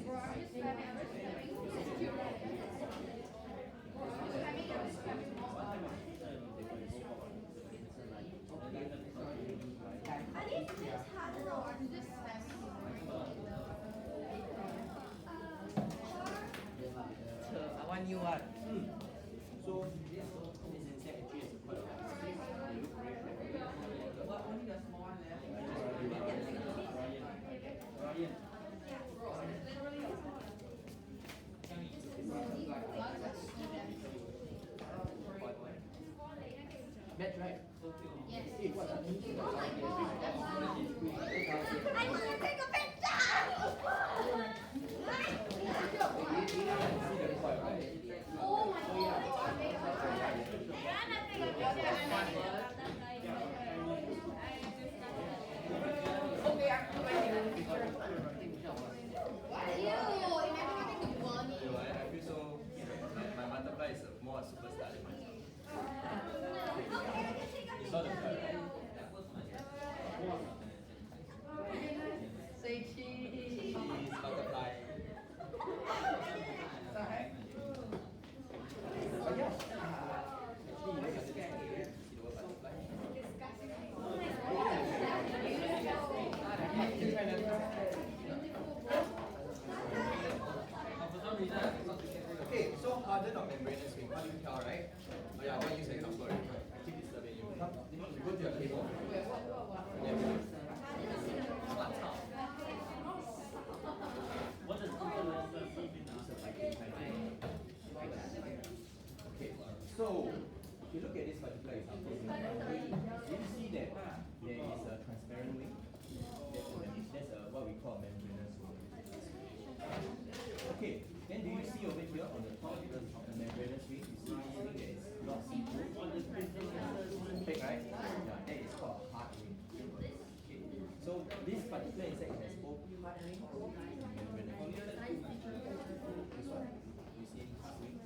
I want you one. So this insect actually is quite a lot. They look very clever. Only the small one left. That's right. Yes. Hey, what? Oh my god. I want to take a picture. Oh my god. Okay, I'm waiting. Ew, imagine having to bunny. I feel so. My butterfly is more a superstar than myself. You saw the bird, right? Say cheese. She's butterfly. Sorry. But yeah. Actually, you look at this area, you see the word butterfly. Okay, so hardened or membranous ring, how do you tell, right? Oh yeah, I want to use an example, right? I keep disturbing you. Come, you go to your table. What does dichotomous mean? Okay, so if you look at this particular example, you see that there is a transparent wing. That's what we call a membranous wing. Okay, then do you see over here on the top of the membranous wing, you see this wing that is not see-through? Fake, right? Yeah, that is called a hard wing. Okay, so this particular insect has both hard wing and membranous wing. This one, you see hard wing?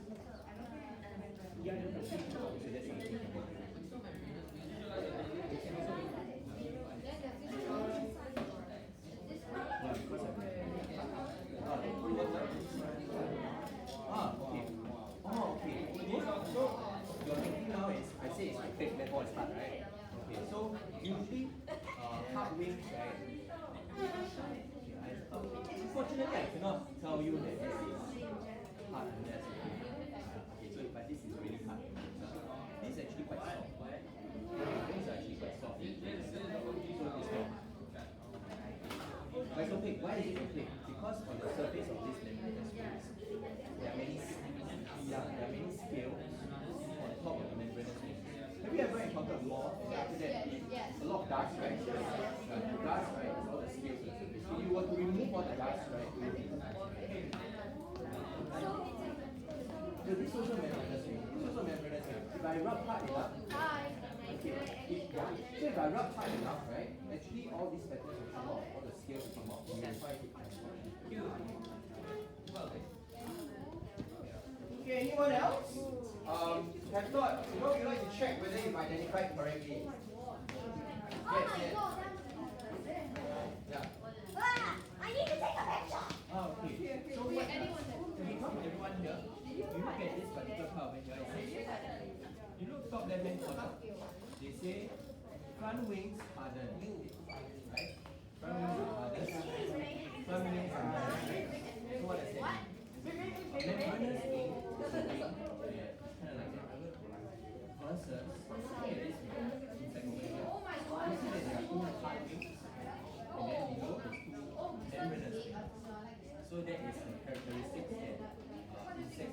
before I start, right? Okay, so usually hard wings, right? Unfortunately, I cannot tell you that this is hard unless okay, so but this is really hard. This is actually quite soft. These are actually quite soft. So it's not. But it's opaque. Why is it opaque? Because on the surface of this membranous wings, there are many scales on top of the membranous wings. Have you ever encountered moth and after that a lot of dust, right? The dust, right, is all the scales on the surface. If you were to remove all the dust, right, it will be so this social membranous wing, if I rub hard enough, so if I rub hard enough, right, actually all these patterns will come off, all the scales will come off. Okay, anyone else? Have thought, you like to check whether you've identified correctly. Yes. Yeah. I need to take a picture. Okay. So what we come to everyone here, you look at this particular part over here, you look top left hand corner. They say front wings harden. Right? Front wings are hardened. Front wings are hardened. So what does that mean? Membranous wing is a wing, kind of like that. Versus, look at this wing. Inside over here. You see that there are two hard wings. And then below is two membranous wings. So that is the characteristics that insect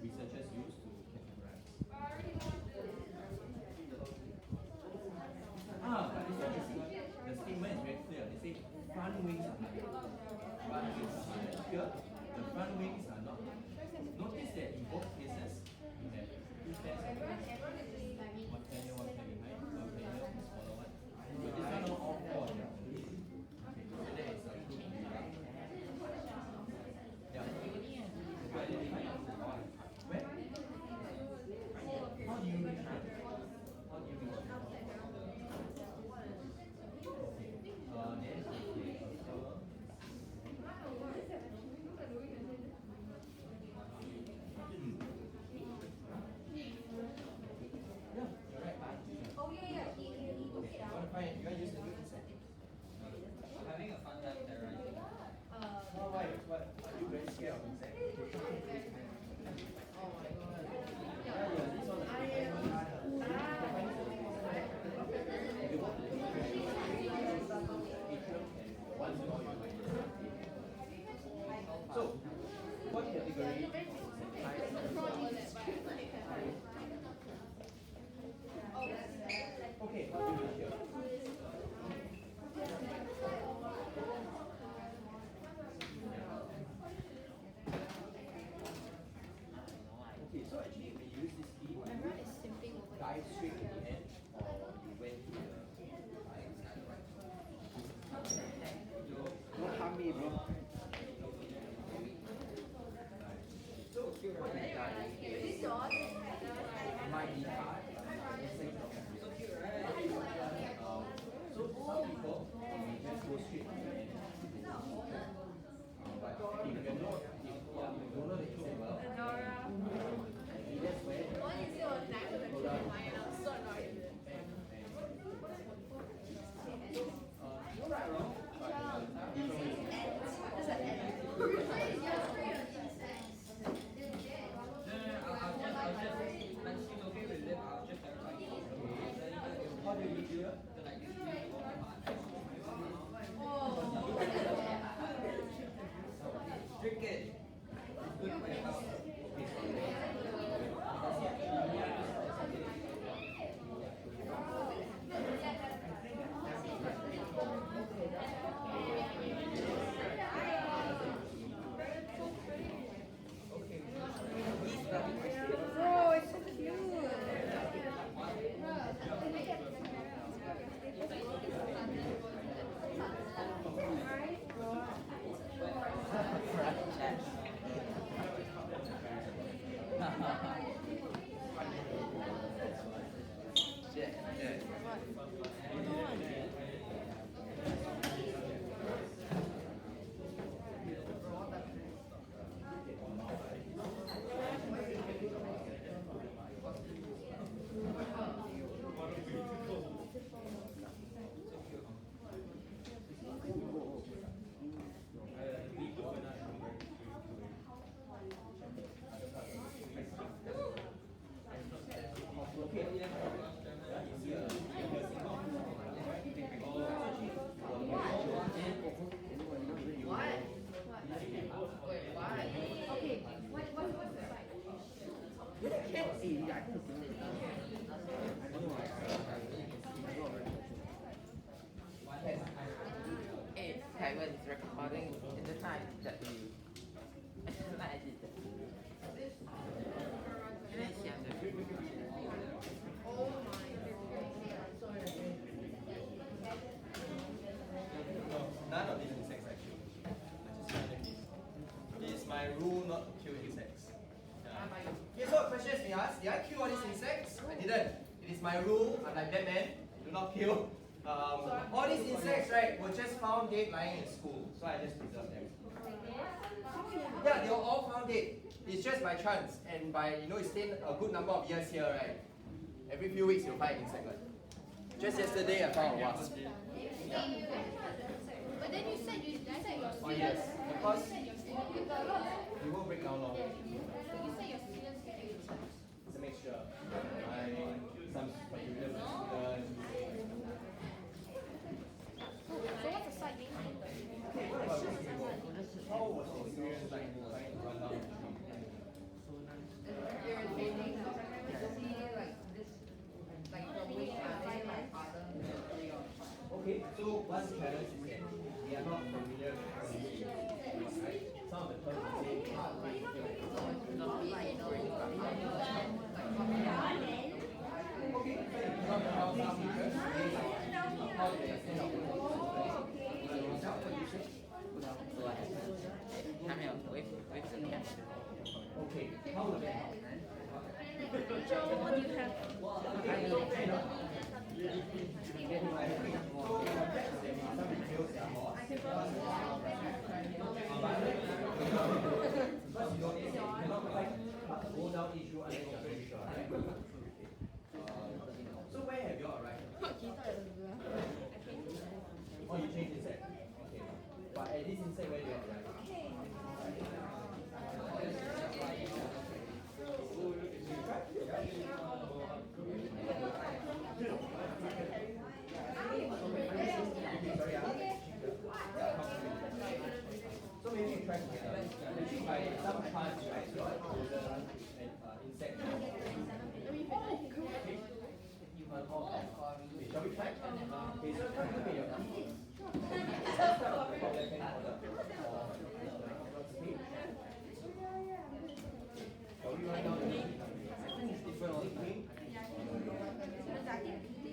researchers use to categorize. But this one you see, the statement is very clear. They say front wings are hardened. Front wings are hardened. Here, the front wings are not hardened. Notice that in both cases, you have two pairs of wings. One pair here, one pair behind. One pair here, the smaller one. So this one all four of them. Okay, so that is a proof. Yeah. To identify where? How do you reach here? How do you reach here? Having a fun time there, right? Why? What? Are you very scared of insects? So, what category? Okay, how do you reach here? Okay, so actually when you use this key, you dive straight to the end or you went to the don't harm me, bro. So what you done might be hard. So some people just go straight to the end. But if you don't know the exam well, that's where go down. No right or wrong, but different ways. How do you reach here? Drink it. It's good for your health. Hey, Kevin is recording in the time that you. I did that. None of these insects actually. I just random these. It is my rule not to kill insects. Here's what questions we asked. Did I kill all these insects? I didn't. It is my rule, unlike Batman, do not kill. All these insects, right, were just found dead lying in school. So I just preserved them. Yeah, they were all found dead. It's just by chance. And by, you stay a good number of years here, right? Every few weeks you'll find an insect. Right? Just yesterday I found a wasp. But then you said your Oh yes, because with a lot. it won't break down long. You said your students get it. It's a mixture. Some particular students. So what's the side name? Okay, what about this people? How was the experience like trying to run down the tree? Irritating. See, like this, like the way I say my father. Okay, so one challenge is that we are not familiar with the right? Some of the terms we say okay, so you talk about some features based on how they extend our okay, how would that help? Joe, what do you have? So where have you arrived? Oh, you changed insect. Okay. But at this insect, where do you arrive? So maybe you try to get actually by some chance, right, you are chosen an insect. Okay, shall we try? Okay, so try to pay your key. Start from left-hand corner. Shall we write down the name? Different green.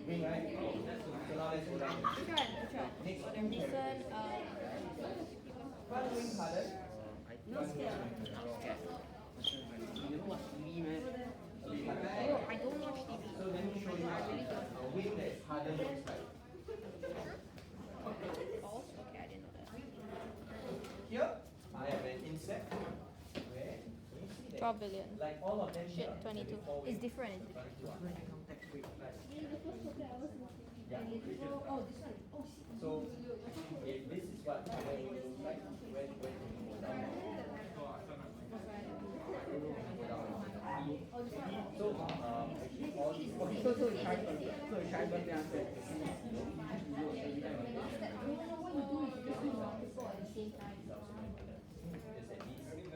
Green, right? So now let's go down. Next one. One wing colour. No scared. I don't watch TV. So let me show you a wing that is harder than this type. Balls? Okay, I didn't know that. Here, I have an insect. Where? Can you see that? 12 billion. Like all of them Shit, here, 22. four It's wings. different. It's different. Yeah. So, if this is what the wing looks like, where do you go down? So, actually all these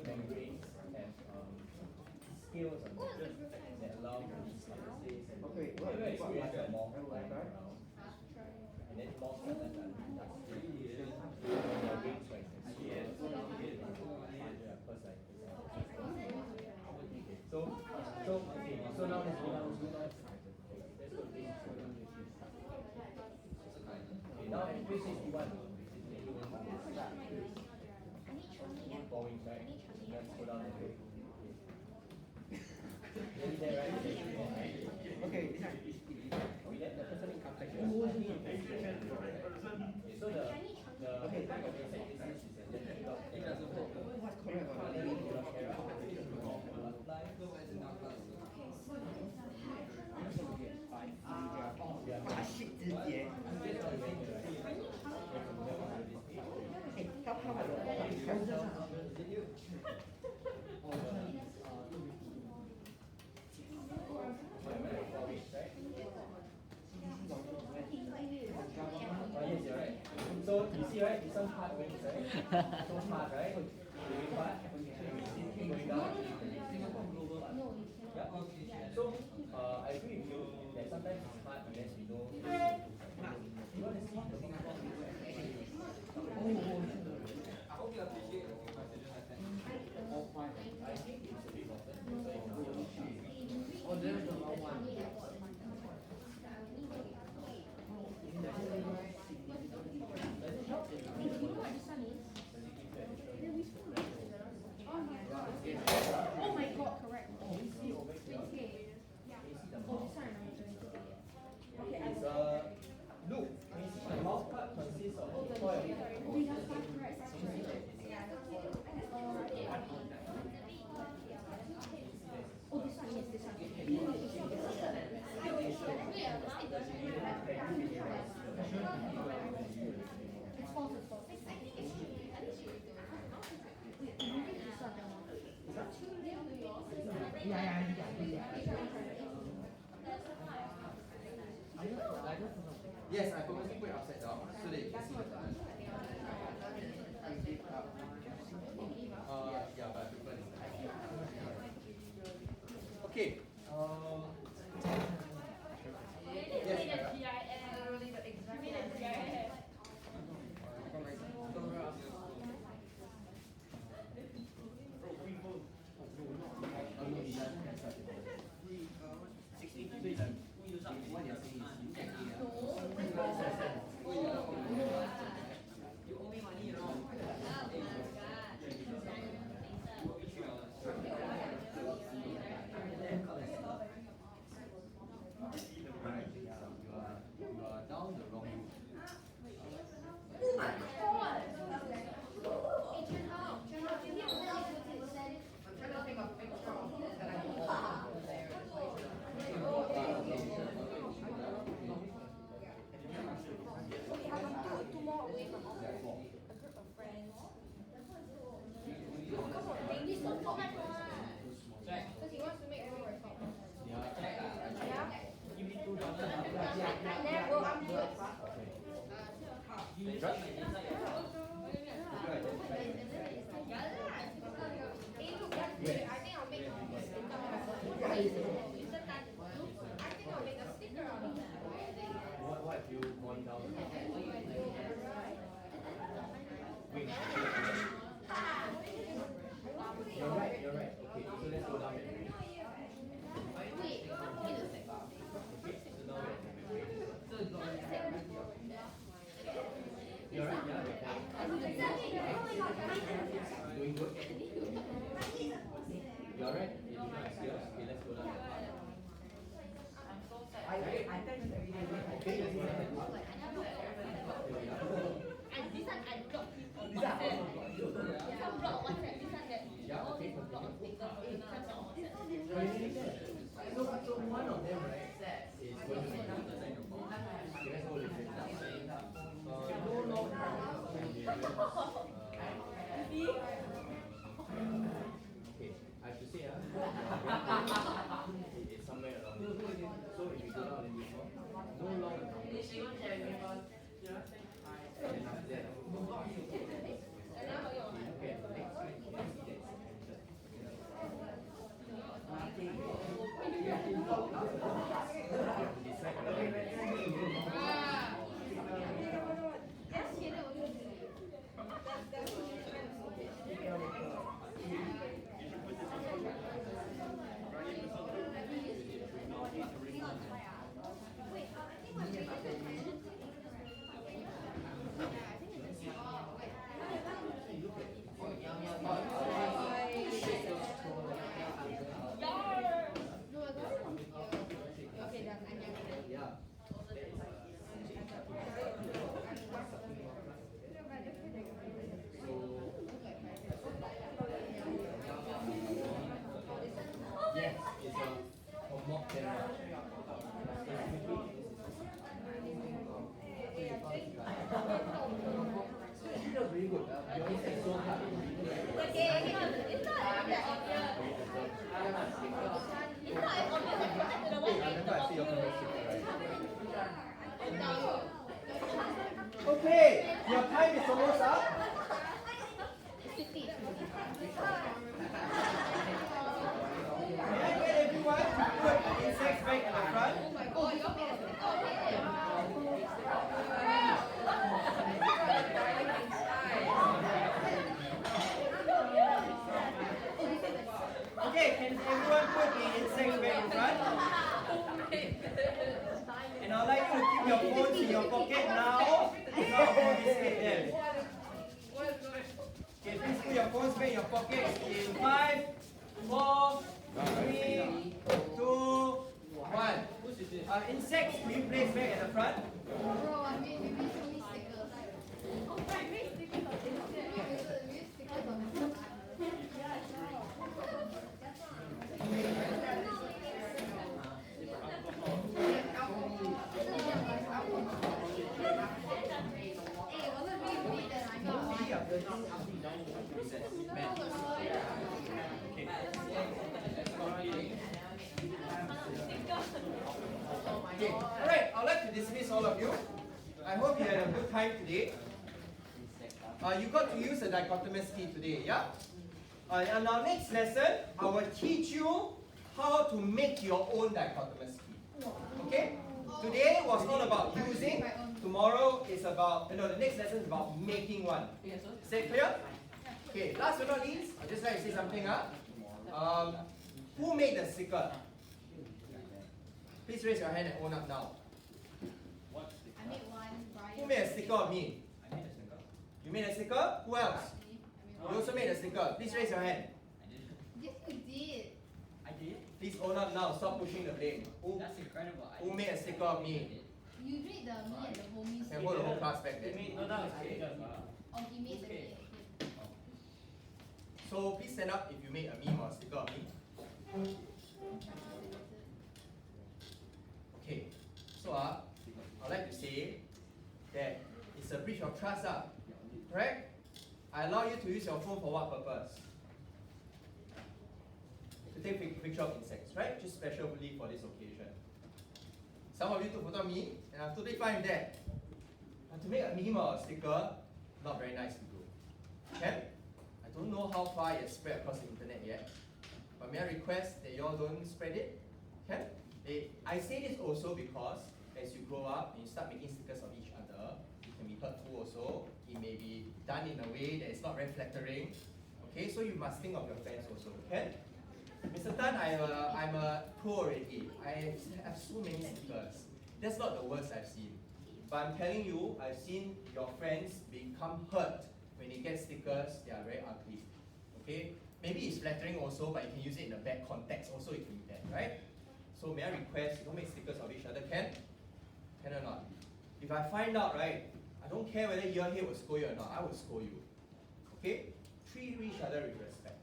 membranes have scales on them that allow for these states and experience the moth flying around. And then moths are left undisturbed. Their wings, for instance. So now let's go down. Okay, now at page 61. Four wings, right? Let's go down the way. Nearly there, right? Okay, we let the person in contact here. Okay, so the type of insect is what's correct about yes, you're right. So you see see, right? This one part wings, right? So part, right? Living part. So you see going down. Yeah. So I agree with you that sometimes it's hard unless we know. You want to see the I hope you appreciate the messages I sent. All five. I think it's a bit often. Oh, there's the long one. Oh my god, correct. Okay. Oh, this one I'm not doing today yet. Okay, It's a loop. The mouth part consists of a coil. we have five correct sections. Oh, this one, yes, this one. It's false, it's false. Wait, I'm moving this one now. Yes, I purposely put it upside down so that you can see the pattern. Yeah, but I prefer this time. Okay. Yes, Sarah. Literally the exact one. You are down the wrong route. I'm trying to take a picture of this that I can put there. Okay, I want two more away from all a group of friends. English don't format one. Because he wants to make everyone record. Yeah? I never, I'm good. Hey, look, that's good. I think I'll make a sticker. I think I'll make a sticker out of that. What have you gone down? Wing. You're right, you're right. Okay, so let's go down that way. Wait, wait a sec. Okay, so now you're right, yeah. Doing good. You're right. You did not see us. Okay, let's go down. Yeah, okay, continue. So one of them, right, is going to be okay, let's go with it. No longer okay, I have to say, it's somewhere around here. So if you go down and you go, no longer and after that, okay, time is almost up. May I get everyone to put insects back at the front? Oh my god, you're made a sticker of it. Okay, can everyone put the insects back in front? And I'd like you to keep your phones in your pocket now. Not confiscate them. Okay, please put your phones back in your pocket in 5, 4, 3, 2, 1. Insects, will you place back at the front? Bro, I mean, we made so many stickers. Oh, I made stickers of this. We made stickers of this. Hey, wasn't me who made that? I got one. Okay, alright, I'd like to dismiss all of you. I hope you had a good time today. You got to use the dichotomous key today, yeah? In our next lesson, I will teach you how to make your own dichotomous key. Okay? Today was all about using. Tomorrow is about, the next lesson is about making one. Is that clear? Okay, last but not least, I'd just like to say something. Who made the sticker? Please raise your hand and own up now. I made one, Brian. Who made a sticker of me? You made a sticker? Who else? You also made a sticker. Please raise your hand. Yes, you did. Please own up now. Stop pushing the blame. Who made a sticker of me? You made the me and the homies. Can hold the whole class back there. Oh, he made the me and him. So please stand up if you made a meme or a sticker of me. Okay. So I'd like to say that it's a breach of trust. Correct? I allow you to use your phone for what purpose? To take a picture of insects, right? Just specially for this occasion. Some of you took photo of me, and I'm totally fine with that. But to make a meme or a sticker, not very nice to do. Okay? I don't know how far it's spread across the internet yet, but may I request that you all don't spread it? Okay? I say this also because as you grow up and you start making stickers of each other, it can be hurtful also. It may be done in a way that is not very flattering. Okay, so you must think of your friends also. Okay? Mr. Tan, I'm a pro already. I have so many stickers. That's not the worst I've seen. But I'm telling you, I've seen your friends become hurt when they get stickers. They are very ugly. Okay? Maybe it's flattering also, but you can use it in a bad context also. It can be bad, right? So may I request, don't make stickers of each other, can? Can or not? If I find out, right, I don't care whether your head will scold you or not, I will scold you. Okay? Treat each other with respect.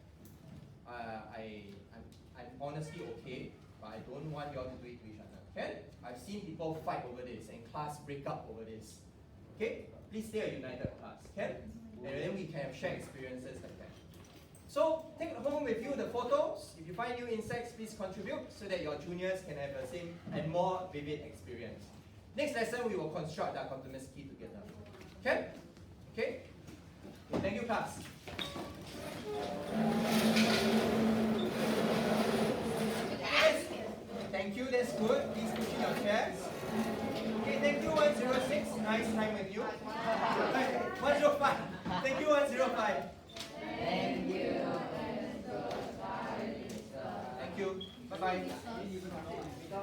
I'm honestly okay, but I don't want you all to do it to each other. Okay? I've seen people fight over this and class break up over this. Okay? Please stay a united class. Okay? And then we can have shared experiences like that. So take home with you the photos. If you find new insects, please contribute so that your juniors can have the same and more vivid experience. Next lesson, we will construct the dichotomous key together. Okay? Okay? Thank you, class. Yes. Thank you, that's good. Please push in your chairs. Okay, thank you, 106. Nice time with you. 105. Thank you, 105. Thank you. Thank you. Bye-bye. No.